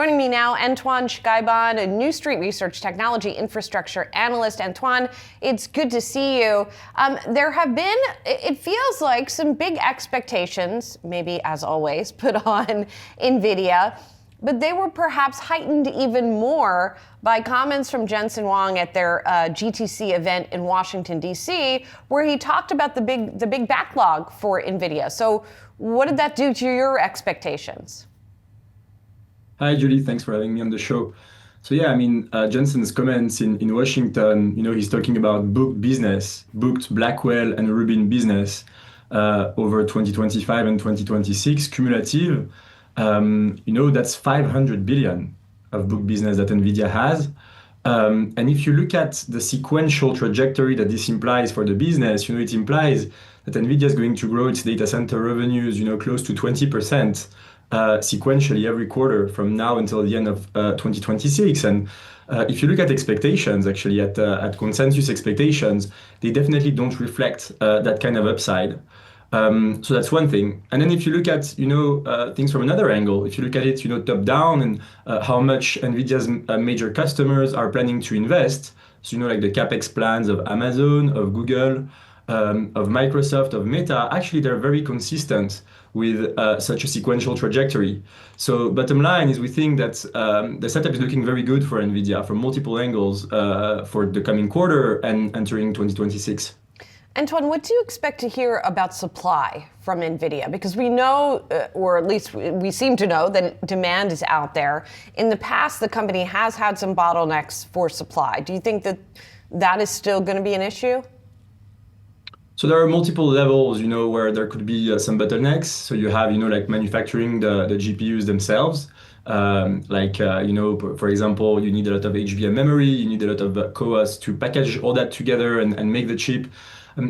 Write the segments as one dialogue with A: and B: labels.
A: Joining me now, Antoine Chkaiban, a New Street Research Technology Infrastructure Analyst. Antoine, it's good to see you. There have been, it feels like, some big expectations, maybe as always, put on Nvidia, but they were perhaps heightened even more by comments from Jensen Huang at their GTC event in Washington, D.C., where he talked about the big backlog for Nvidia. So what did that do to your expectations?
B: Hi, Julie. Thanks for having me on the show. So yeah, Jensen's comments in Washington, he's talking about booked business, booked Blackwell and Rubin business over 2025 and 2026 cumulative. That's 500 billion of booked business that NVIDIA has. And if you look at the sequential trajectory that this implies for the business, it implies that NVIDIA is going to grow its data center revenues, close to 20%. Sequentially every quarter from now until the end of 2026. And if you look at expectations, actually at consensus expectations, they definitely don't reflect that kind of upside. So that's one thing. And then if you look at things from another angle, if you look at it top down and how much NVIDIA's major customers are planning to invest, so like the capex plans of Amazon, of Google, of Microsoft, of Meta, actually they're very consistent with such a sequential trajectory. So bottom line is we think that the setup is looking very good for NVIDIA from multiple angles for the coming quarter and entering 2026.
A: Antoine, what do you expect to hear about supply from NVIDIA? Because we know, or at least we seem to know, that demand is out there. In the past, the company has had some bottlenecks for supply. Do you think that that is still going to be an issue?
B: So there are multiple levels, where there could be some bottlenecks. So you have, like manufacturing the GPUs themselves. For example, you need a lot of HBM memory, you need a lot of CoWoS to package all that together and make the chip.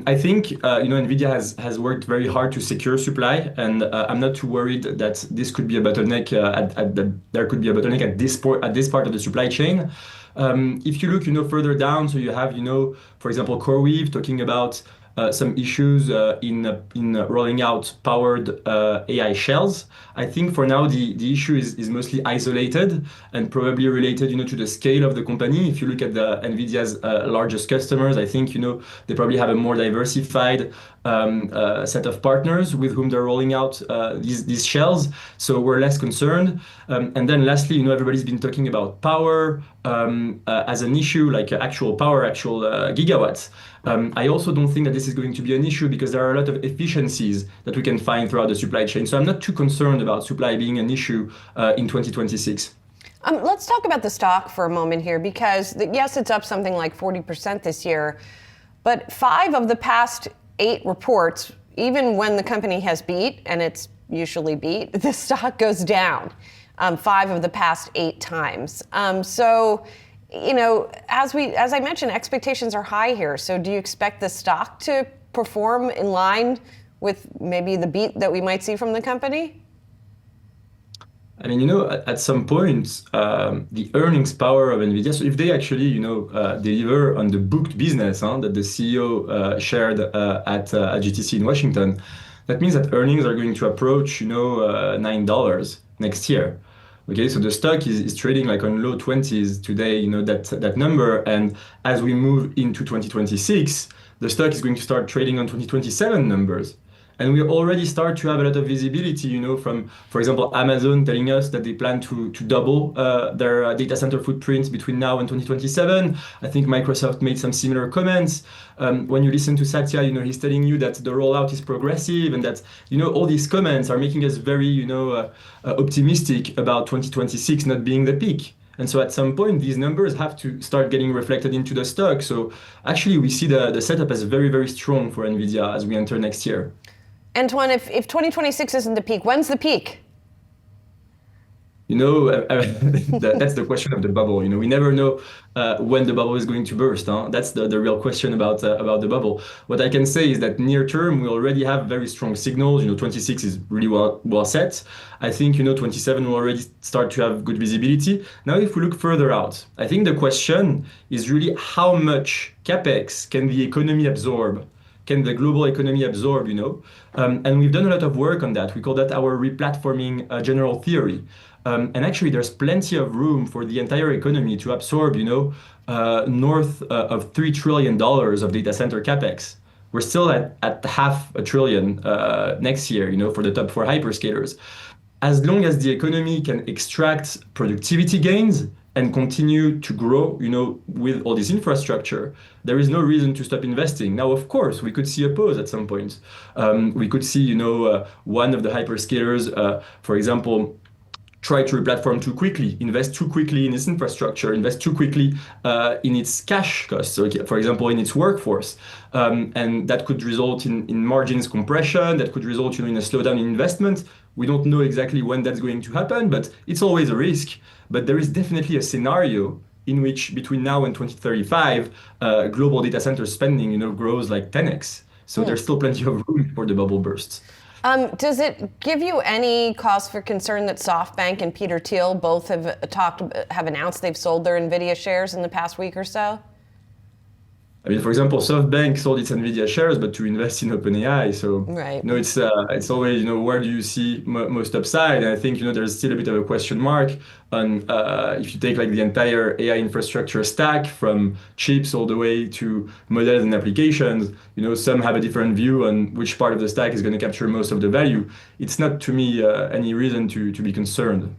B: I think, NVIDIA has worked very hard to secure supply, and I'm not too worried that this could be a bottleneck, there could be a bottleneck at this part of the supply chain. If you look, further down, so you have, for example, CoreWeave talking about some issues in rolling out powered AI shells. I think for now the issue is mostly isolated and probably related to the scale of the company. If you look at the NVIDIA's largest customers, I think they probably have a more diversified set of partners with whom they're rolling out these shells. So we're less concerned. And then lastly, everybody's been talking about power as an issue, like actual power, actual gigawatts. I also don't think that this is going to be an issue because there are a lot of efficiencies that we can find throughout the supply chain. So I'm not too concerned about supply being an issue in 2026.
A: Let's talk about the stock for a moment here, because yes, it's up something like 40% this year, but 5 of the past 8 reports, even when the company has beat, and it's usually beat, the stock goes down 5 of the past 8 times. As I mentioned, expectations are high here. So do you expect the stock to perform in line with maybe the beat that we might see from the company?
B: At some point, the earnings power of NVIDIA, so if they actually, deliver on the booked business that the CEO shared at GTC in Washington, that means that earnings are going to approach, $9 next year. Okay, so the stock is trading like on low 20s today, that number. And as we move into 2026, the stock is going to start trading on 2027 numbers. And we already start to have a lot of visibility, from, for example, Amazon telling us that they plan to double their data center footprint between now and 2027. I think Microsoft made some similar comments. When you listen to Satya, he's telling you that the rollout is progressive and that, all these comments are making us very, optimistic about 2026 not being the peak. And so at some point, these numbers have to start getting reflected into the stock. So actually, we see the setup as very, very strong for NVIDIA as we enter next year.
A: Antoine, if 2026 isn't the peak, when's the peak?
B: That's the question of the bubble. We never know when the bubble is going to burst. That's the real question about the bubble. What I can say is that near term, we already have very strong signals. 26 is really well set. I think 27 will already start to have good visibility. Now, if we look further out, I think the question is really how much capex can the economy absorb? Can the global economy absorb? And we've done a lot of work on that. We call that our replatforming general theory. And actually, there's plenty of room for the entire economy to absorb, north of $3 trillion of data center capex. We're still at half a trillion next year, for the top four hyperscalers. As long as the economy can extract productivity gains and continue to grow, with all this infrastructure, there is no reason to stop investing. Now, of course, we could see a pause at some point. We could see, one of the hyperscalers, for example, try to replatform too quickly, invest too quickly in its infrastructure, invest too quickly in its cash costs, so for example, in its workforce. And that could result in margins compression, that could result in a slowdown in investment. We don't know exactly when that's going to happen, but it's always a risk. But there is definitely a scenario in which between now and 2035, global data center spending, grows like 10x. So there's still plenty of room for the bubble bursts.
A: Does it give you any cause for concern that SoftBank and Peter Thiel both have announced they've sold their Nvidia shares in the past week or so?
B: I mean, for example, SoftBank sold its Nvidia shares, but to invest in OpenAI. So,
A: Right.
B: it's always, where do you see most upside? And I think, there's still a bit of a question mark on if you take like the entire AI infrastructure stack from chips all the way to models and applications. Some have a different view on which part of the stack is going to capture most of the value. It's not to me any reason to be concerned.